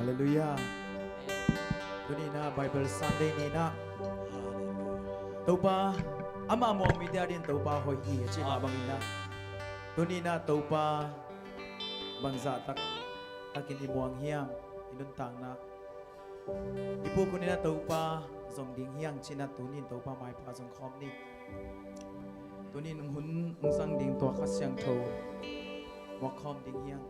Hallelujah. Tuni na Bible Sunday ni na. Taupa ama mo media din taupa hoi hi chi ma bang na. Tuni na taupa bangza takin ibuang hiang inun tang na. Ipu ko ni na taupa zong ding hiang china tunin taupa mai pa zong khom ni. Tunin hun sang ding to khasyang tho. Wa khom ding hiang.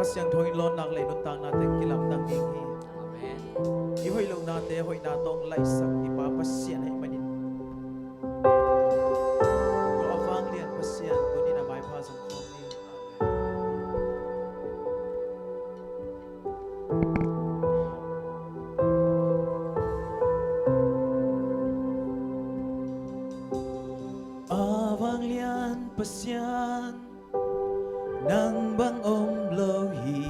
Khasyang tho in lon nak le nun tang na te kilam dang ding hi. Amen. I hoi lo na te hoi na tong lai sak ipapasyan ai manin. Ko avang lian pasyan tunin na mai pa zong khom ni. Avang lian pasyan nang bang lohi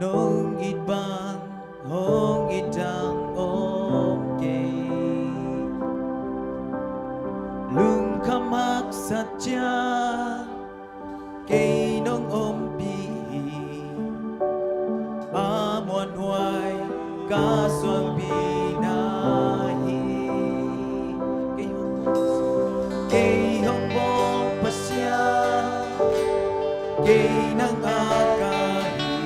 nong itbang hong itang kay lung kamak satya kay nong pi amon huay kasong binahi kay hong mong pasya kay nang akari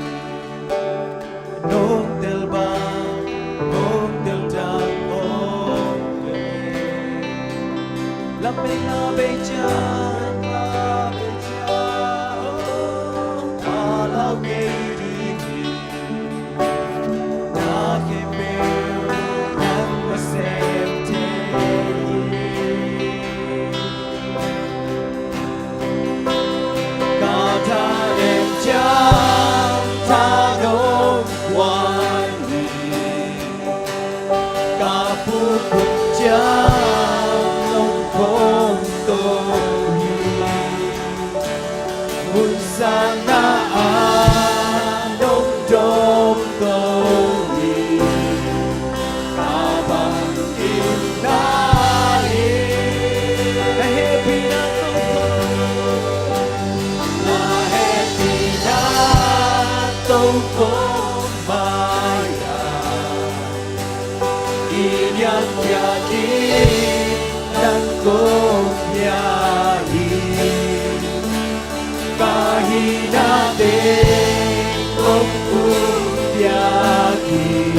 nong delbang nong deldang labay dyan alaw kay dini nakibir ng pasente katalim dyan tanong wali kapupot dyan nung pontohi unsang naanong domdohi kabang inali nahepi na nahepi na tungkol maya inyang yakin ng kumyahin kahinating kong kumyahin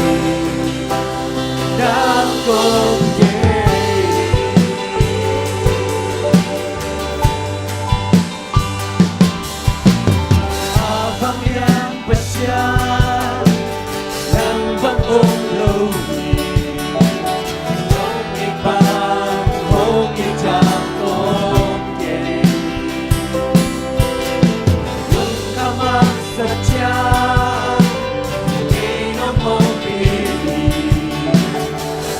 ng kumyahin habang yang pasya ng bagong lohi nung ibang hong itang kongke nung kamang satya inom mong pili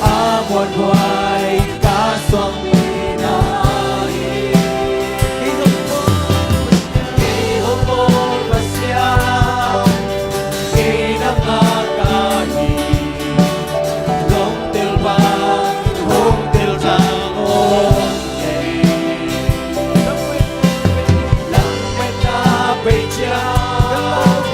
amon huway kaswang pinahi ihong mo pasya kinangakahi long tilbang hong tiltang langit na beidyan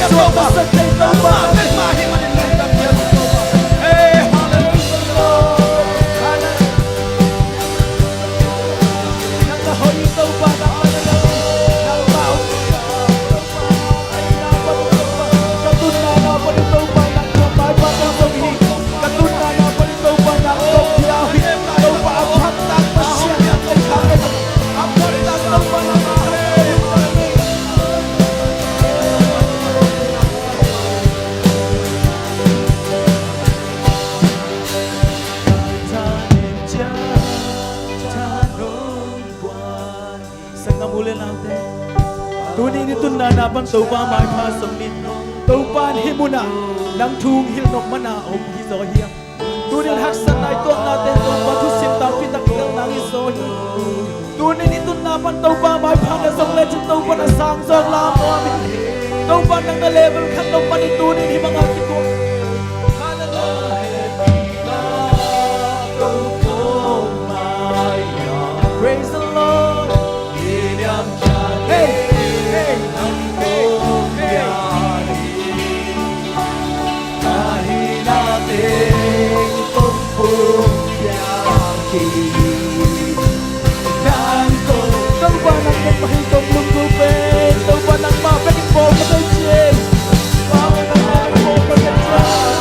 taupa sa kay taupa Hey hallelujah Nang kahoy taupa na nang tao ay napataupa katuna na pa ni taupa nang kapay pa ng sabi katuna na pa ni taupa nang kopyahi taupa ang hatag pa siya ang kailangan ang hatag taupa na Ulit natin. Tunin ito na napan taupa may pasangin. Taupan himuna ng tung hilnok manaom hisohiyang. Tunin haksan na ito natin taupa tusim tapit ang nang hisohi. Tunin ito napan taupa may pangasang legend taupa na sangsang lamo amin. Taupa nang na level kan taupa ni tunin himang akin ko. Praise the Lord. Hey, hey, hey, hey. Kahit natin pagpubyaki Nandito Ikaw ba nang magpahintong lungkupin? Ikaw ba nang mapaging po matay Baka nang mapaging po matay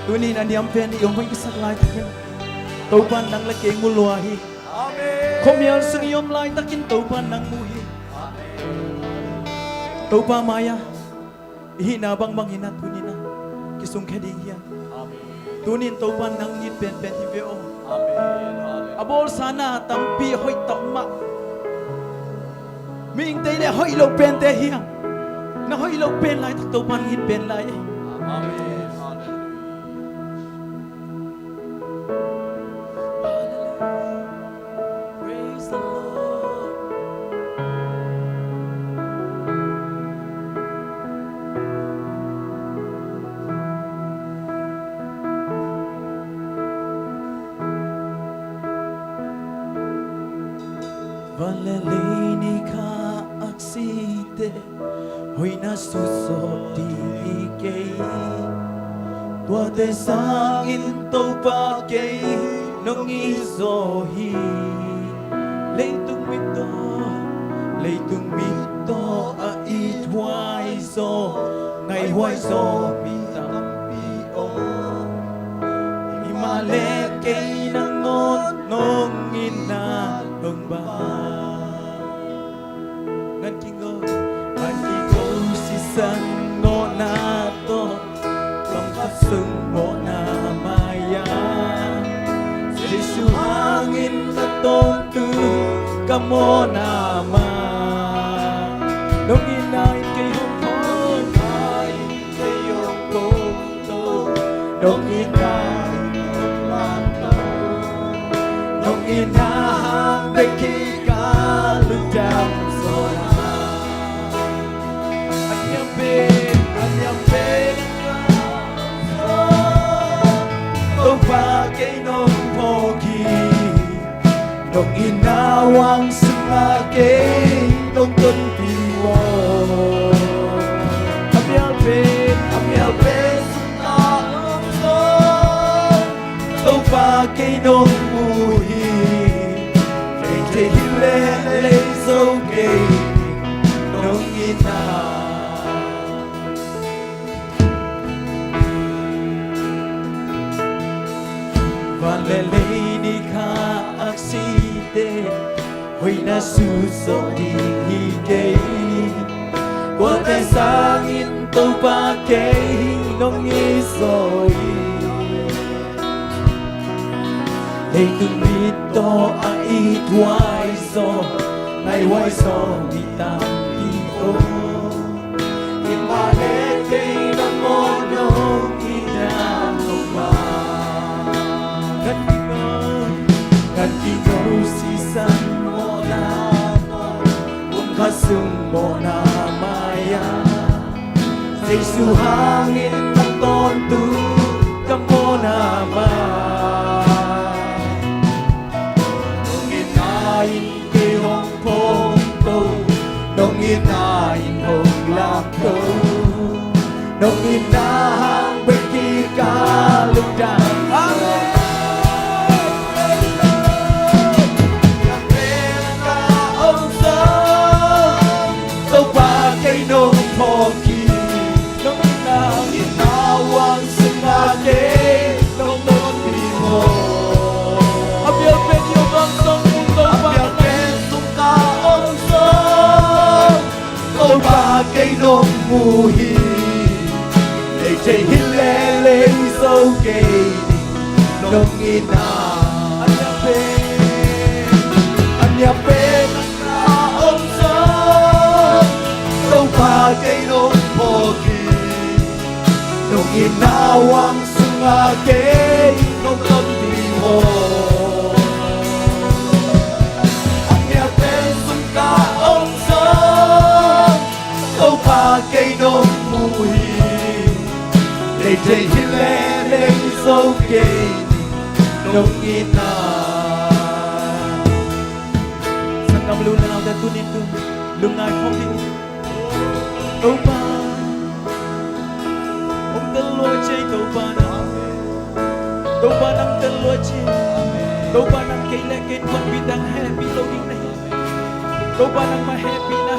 Tunin ang diampen iyong may isaklay takin Taupan ng lakeng muluahi Kumyal sa iyong lay takin Taupan ng muhi Taupa maya Ihinabang manghinat tunin na Kisung keding hiyan Tunin taupan ng ngit pen hibeo Abol sana tampi hoy tamma Ming tay le hoy lo pen te hiyan Na hoy lo pen lay tak taupan ngit pen lay Amen Valelini ka akse akasite hoy na susot di kay tua te sangin tàu pa kay nong isohi lấy tung mito a it wai so ngày hoài so mi tam pi o imale kay nang ngon nong ina nong ba ngan kingo si san ngo na to tong kasung mo na maya Jesu hangin na tong tu kamo na ma nong inay kayo pon ay kayo to nong inay nong inahang bekikaludang sora Tong bagay nung pogi Nung inawang sumagay Nung tuntiwo Amyabin sumaong son Tong bagay nung muhi Kay hilele sogay Nung inawang Valelay di ka aksite Hoy nasuso di higay Kwa te sangin to pakay Nong isoy Lay tumito a itway so Ngay way so mitang ito Imalik kay nang monong inanong ba Kantingo si san mo na kung kasung mo na maya Say suhangin na tonto ka mo na ma Nung inayin kayong ponto Nung inayin mong lakto Nung inahang bekikalugdan Amen nung pogi nung inawang sumagay nung nunti mo Abyalpen yung bangsong mundo Abyalpen sungkaong song Nung bagay nung muhi Lejay hilelay sogay nung ina Abyalpen ang song Nung bagay nung pogi Nung inawang sumagay Nung tunti mo Ang yapen sungkaong song Nung bagay nung muhi Lejay hilelay sogay Nung ina Sa kamlulan ang datunin to Lungay phong din Tàu ba Ông tên lùa chơi tàu ba nang tên lùa chơi Tàu ba nang cây lẹ cây quân bị đang happy lâu đi này Tàu ba nang mà happy na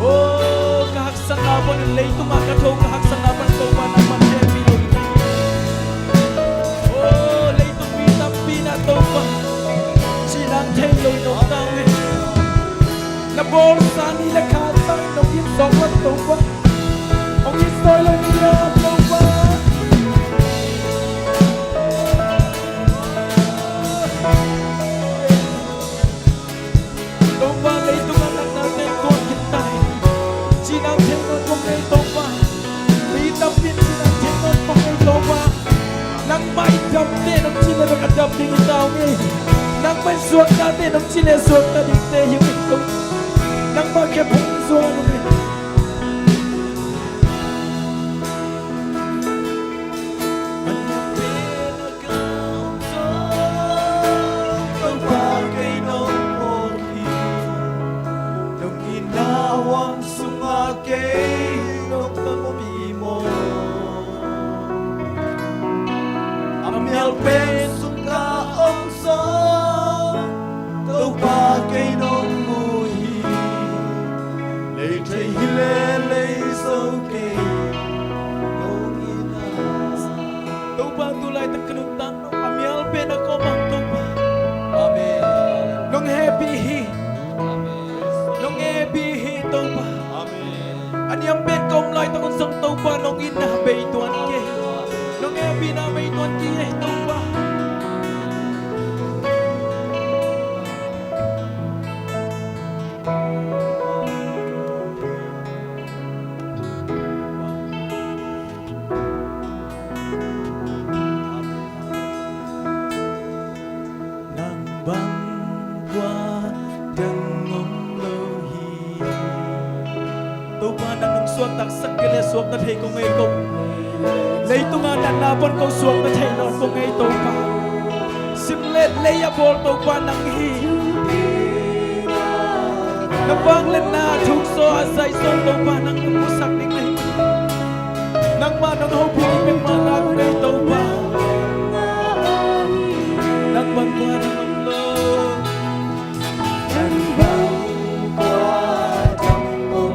Oh kahak sangapan Lay tumakataw kahak sangapan Tàu ba nang mà happy lâu đi này Oh lay tumitapi na tàu ba Sinang thay lâu nông tao Nabolsa nila katang nung itsawat toba Ang istoy lang niya toba Toba lay tumanak natin kung kitay Sinang tengon kung ngay toba Pitapin sinang tengon kung ngay toba Nang may damde nung sila nakadamding itaw ngay Nang may suwag natin nung sila suwag na dikte yung itong Nang magkapungso ano ba Nung bên sung ca ông gió tàu ba cây nông mùi lấy trời lê lấy dấu kê nông ina tàu ba tulay tak kenutang nong amial ben ako mang tàu ba amen nong happy hi nong happy hi tàu ba amen anh em bên công lại ta con sông tàu ba nong ina bay tuan kê nong happy na bay tuan kê tàu ba suốt tak sắc cái lẽ suốt ta thấy công nghệ công lấy tung an đàn na vẫn câu suốt ta thấy nó công nghệ tàu pa sim lệ lấy à bol tàu pa nang hi nó vang lên na thúc so say so tàu pa nang mu sắc đinh này nang ma nang hậu bị bên ma na công nghệ tàu pa nang vang qua nang lo nang vang qua trong mộng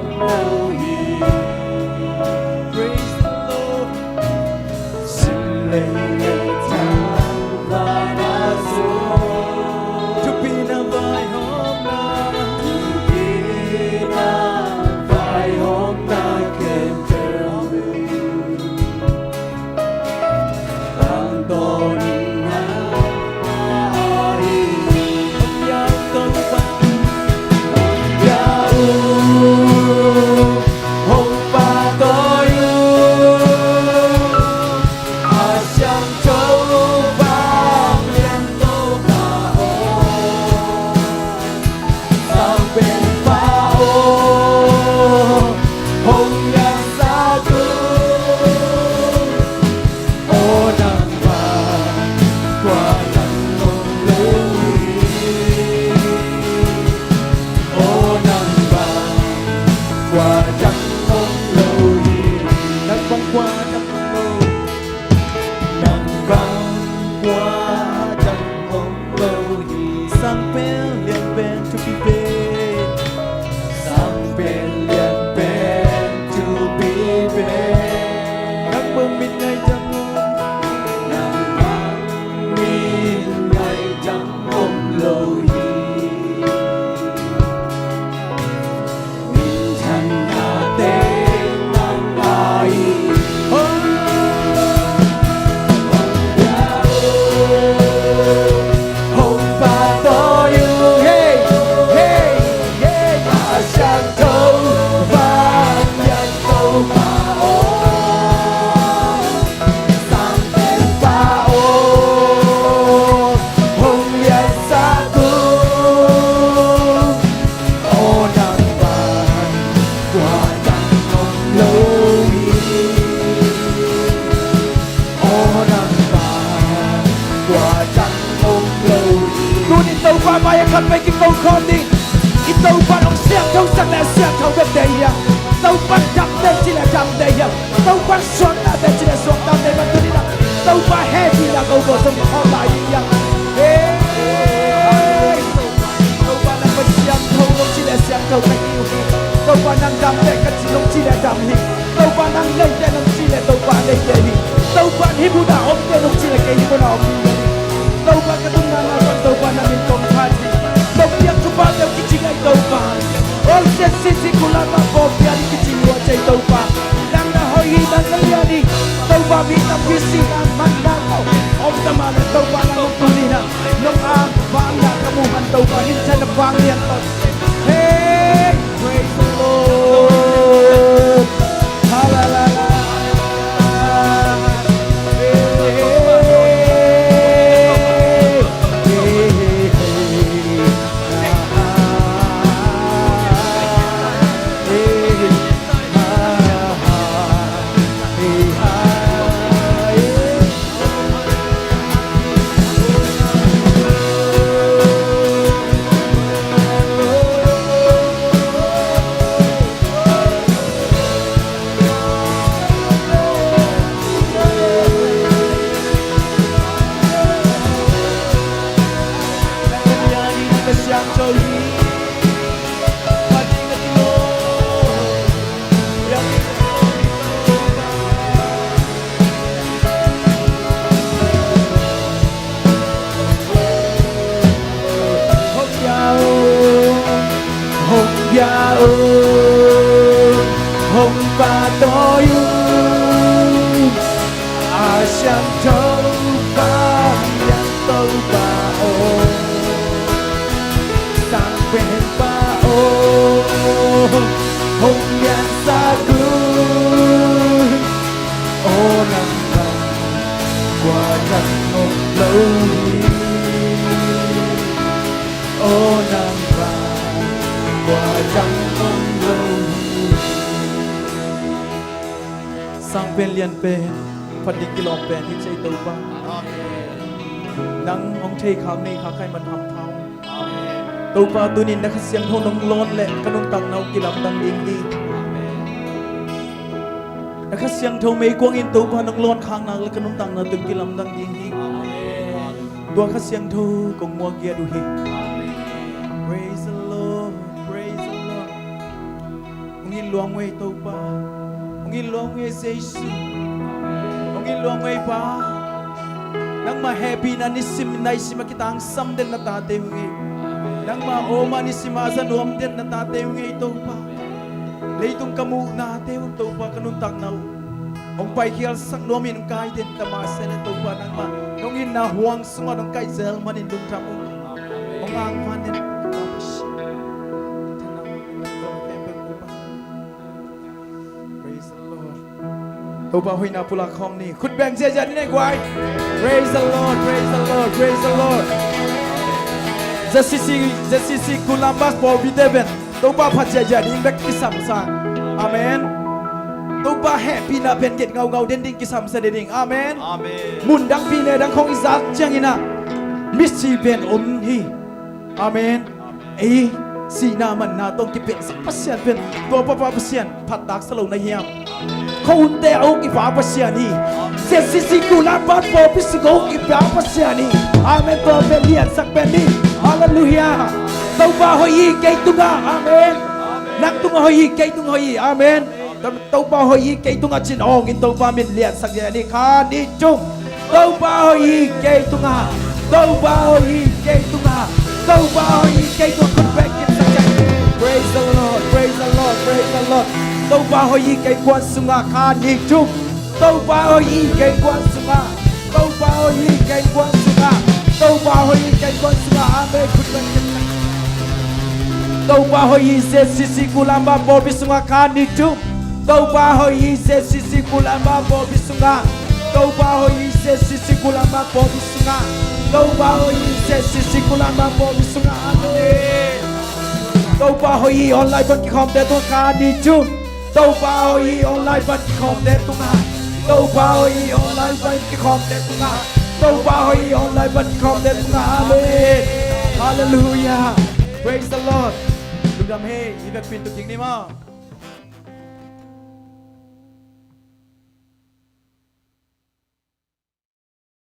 lâu con mấy cái câu con đi cái tàu bắt ông xem thông sang là xem thông bên đây à tàu bắt đâm đây chỉ là đâm đây à tàu bắt xoắn là đây chỉ là xoắn đâm đây mà tôi đi đâm tàu bắt hè chỉ là câu bộ trong kho lại đi à tàu bắt đang bên xem thông đâu chỉ là xem thông này yêu tàu bắt đang đâm đây cái chỉ đâu chỉ là đâm hi tàu bắt đang lên đây đâu chỉ là tàu bắt lên đây tàu bắt hi bu đã ôm đây đâu chỉ là cái hi bu nào tàu bắt cái tung năng là tàu bắt đang bên công khai tàu biar coba tàu cái chỉ ngay tàu bắt all the city kula ma bo biar cái chỉ mua chạy tàu bắt đang là hồi hi đang lấy đi tàu bắt bị tập vi sinh đang mang đang ông ta mà tàu bắt đang tu đi na nông an vang là kamu han tàu bắt hin chân vang liền hey praise the Lord hallelujah. qua chẳng một lâu ô nàng vàng qua chẳng một lâu สร้างเป็นเรียนเป็นพันดิกิโลเป็นที่ใจตัวบ้านังองเทคำนี้ข้าใครมันทำเท้าตัวป้าตัวนี้นักเสียงโทนงล้นแหละกนุนตังเนากิลำดังยิงดีนักเสียงโทไม่กวางอินตัวป้านงล้นข้างนางและกนุนตังเนาตึงกิลำดังยิงดีตัวข้าเสียงโทกงมัวเกียดูฮิ Praise the Lord Praise the Lord องค์ยินหลวงเวตัวป้าองค์ยินหลวงเวเซซูองค์ยินหลวงเวป้าnang ma-happy na ni simnay si makita ang sam din na tatay hungi nang ma-oma ni si masanuam din na tatay hungi ito pa leitong kamu na ate ito pa kanuntak na ang paikiyal sang nuamin ang kay din tamasan ito pa nang ma nung hinahuang sunga ng kay Zelman indong tamu ang ang panin tapos praise the Lord ตัวป้าหุยนาปุลาคอมนี่คุณแบ่งเสียใจนี่ไงกวาย Praise the Lord Praise the Lord Praise the Lord จะสิคุณลำบากพอวิเดเบนตัวป้าพัดเสียใจนี่แบกกิสัมสังอาเมนตัวป้าแห่ปีนาเป็นเกตเงาเด่นดิ้งกิสัมเสด็จอาเมนมุนดังปีเนดังของอิสระเจียงอินะมิสซีเป็นอมฮีอาเมนสีนามันนาต้องกิเป็นสักเปอร์เซ็นต์เป็นตัวป้าเปอร์เซ็นต์ผัดตักสโลในเฮียมเขาหุ่นเตะเอากี่ฝาเปอร์เซ็นต์นี่เสียสิกูลาบัดโฟพิสโกกี่ฝาเปอร์เซ็นต์นี่อาเมนตัวเป็นเลียนสักเป็นนี่ฮาเลลูยาตัวป้าหอยเกยตุงาอาเมนนักตุงหอยเกยตุงหอยอาเมนตัวป้าหอยเกยตุงาจินองินตัวป้าเป็นเลียนสักอย่างนี่ขาดิจุงตัวป้าหอยเกยตุงาตัวป้าหอยเกยตุงาตัวป้าหอยเกยตุงคุณแบกกินสักอย่าง Praise the Lord Praise the Lord Praise the Lord ตัวป้าหอยเกยกวนสุงาขาดิจุงตัวป้าหอยเกยกวนสุงาตัวป้าหอยเกยกวนสุงาตัวป้าหอยเกยกวนสุงาอาเมนคุณแบกกินตัวป้าหอยเซซิกุลามาบอบิสุงาขาดิจุงตัวป้าหอยเซซิกุลามาบอบิสุงาตัวป้าหอยเซซิกุลามาบอบิสุงาตัวป้าหอยเซซิกุลามาบอบิสุงาอาเมนตัวป้าหอยออนไลน์บันทึกคอมเดตัวขาดิจุงตัวป้าหอยออนไลน์บันทึกคอมเดตัวงาตัวป้าหอยออนไลน์บันทึกคอมเดตัวงาตัวป้าหอยออนไลน์บันทึกคอมเดตัวงาอาเมน Hallelujah Praise the Lord ลูกดำเฮอีแบบปินตุกยิงนี่มั้ง